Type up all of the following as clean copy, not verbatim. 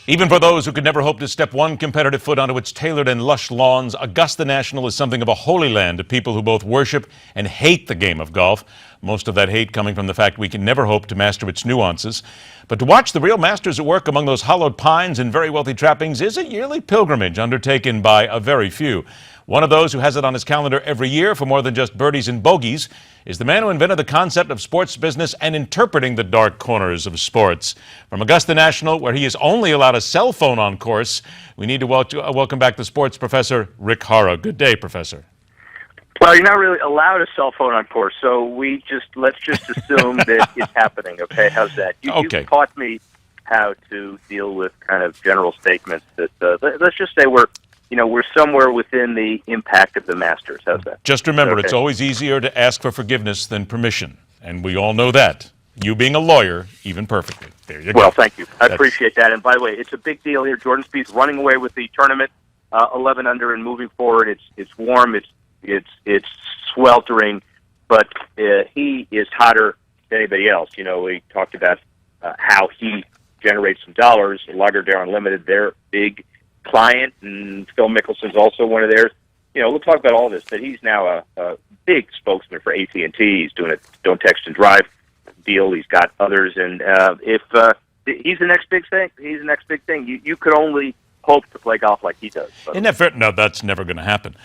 Even for those who could never hope to step one competitive foot onto its tailored and lush lawns, Augusta National is something of a holy land to people who both worship and hate the game of golf. Most of that hate coming from the fact we can never hope to master its nuances. But to watch the real masters at work among those hollowed pines and very wealthy trappings is a yearly pilgrimage undertaken by a very few. One of those who has it on his calendar every year for more than just birdies and bogeys is the man who invented the concept of sports business and interpreting the dark corners of sports. From Augusta National, where he is only allowed a cell phone on course, we need to welcome back the sports professor, Rick Horrow. Good day, Professor. Well, you're not really allowed a cell phone on course, so let's just assume that it's happening. Okay, how's that? You taught me how to deal with kind of general statements that let's just say we're somewhere within the impact of the Masters. How's that? Just remember, It's always easier to ask for forgiveness than permission, and we all know that. You being a lawyer, even perfectly. There you go. Well, thank you. I appreciate that. And by the way, it's a big deal here. Jordan Spieth's running away with the tournament, 11 under and moving forward. It's warm. It's sweltering, but he is hotter than anybody else. You know, we talked about how he generates some dollars. Lagardère Unlimited, their big client, and Phil Mickelson's also one of theirs. You know, we'll talk about all this, but he's now a big spokesman for AT&T. He's doing a Don't Text and Drive deal. He's got others, and if he's the next big thing, You could only hope to play golf like he does. Isn't that fair? No, that's never going to happen.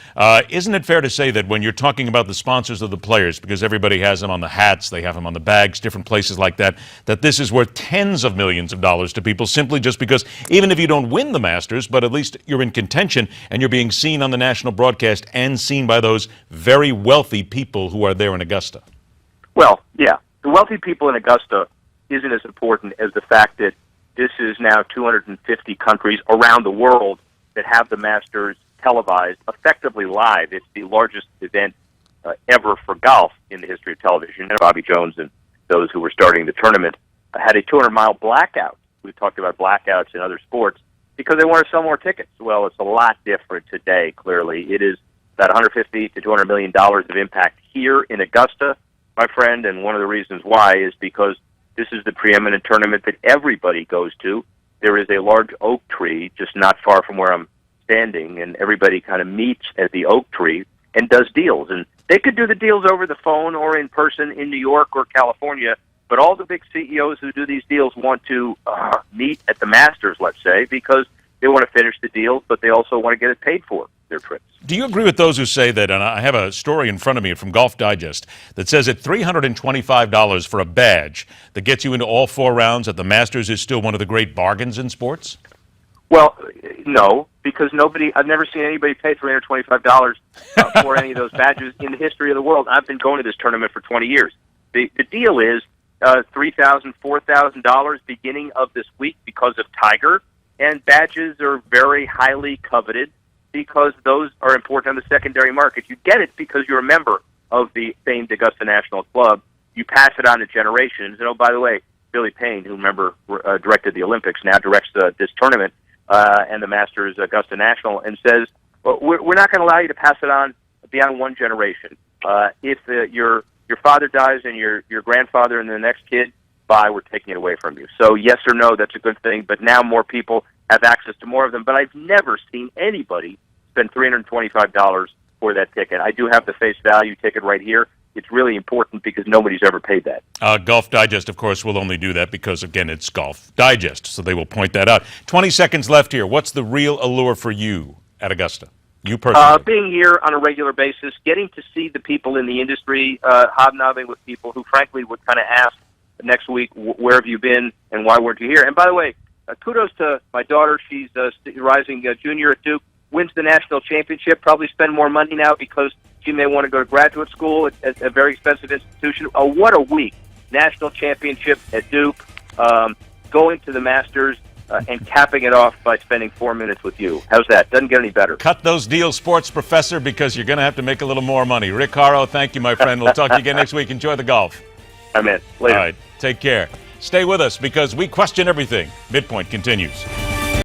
Isn't it fair to say that when you're talking about the sponsors of the players, because everybody has them on the hats, they have them on the bags, different places like that, that this is worth tens of millions of dollars to people simply just because, even if you don't win the Masters, but at least you're in contention and you're being seen on the national broadcast and seen by those very wealthy people who are there in Augusta? Well, yeah. The wealthy people in Augusta isn't as important as the fact that this is now 250 countries around the world that have the Masters televised effectively live. It's the largest event ever for golf in the history of television. And Bobby Jones and those who were starting the tournament had a 200-mile blackout. We've talked about blackouts in other sports because they want to sell more tickets. Well, it's a lot different today, clearly. It is about $150 to $200 million of impact here in Augusta, my friend, and one of the reasons why is because this is the preeminent tournament that everybody goes to. There is a large oak tree just not far from where I'm standing, and everybody kind of meets at the oak tree and does deals. And they could do the deals over the phone or in person in New York or California, but all the big CEOs who do these deals want to meet at the Masters, let's say, because they want to finish the deals, but they also want to get it paid for, their trips. Do you agree with those who say that, and I have a story in front of me from Golf Digest that says that $325 for a badge that gets you into all four rounds at the Masters is still one of the great bargains in sports? Well, no, because I've never seen anybody pay $325 for any of those badges in the history of the world. I've been going to this tournament for 20 years. The deal is $3,000, $4,000 beginning of this week because of Tiger, and badges are very highly coveted because those are important on the secondary market. You get it because you're a member of the famed Augusta National Club. You pass it on to generations. And, oh, by the way, Billy Payne, who, remember, directed the Olympics, now directs this tournament and the Masters Augusta National, and says, well, we're not going to allow you to pass it on beyond one generation. If your father dies and your grandfather and the next kid, we're taking it away from you. So yes or no, that's a good thing, but now more people have access to more of them. But I've never seen anybody spend $325 for that ticket. I do have the face value ticket right here. It's really important because nobody's ever paid that. Golf Digest, of course, will only do that because, again, it's Golf Digest, so they will point that out. 20 seconds left here. What's the real allure for you at Augusta? You personally? Being here on a regular basis, getting to see the people in the industry, hobnobbing with people who, frankly, would kind of ask next week, where have you been and why weren't you here? And by the way, kudos to my daughter. She's rising junior at Duke, wins the national championship, probably spend more money now because she may want to go to graduate school at a very expensive institution. Oh, what a week. National championship at Duke, going to the Masters, and capping it off by spending 4 minutes with you. How's that? Doesn't get any better. Cut those deals, sports professor, because you're going to have to make a little more money. Rick Horrow, thank you, my friend. We'll talk to you again next week. Enjoy the golf. I'm in. Later. All right. Take care. Stay with us because we question everything. MidPoint continues.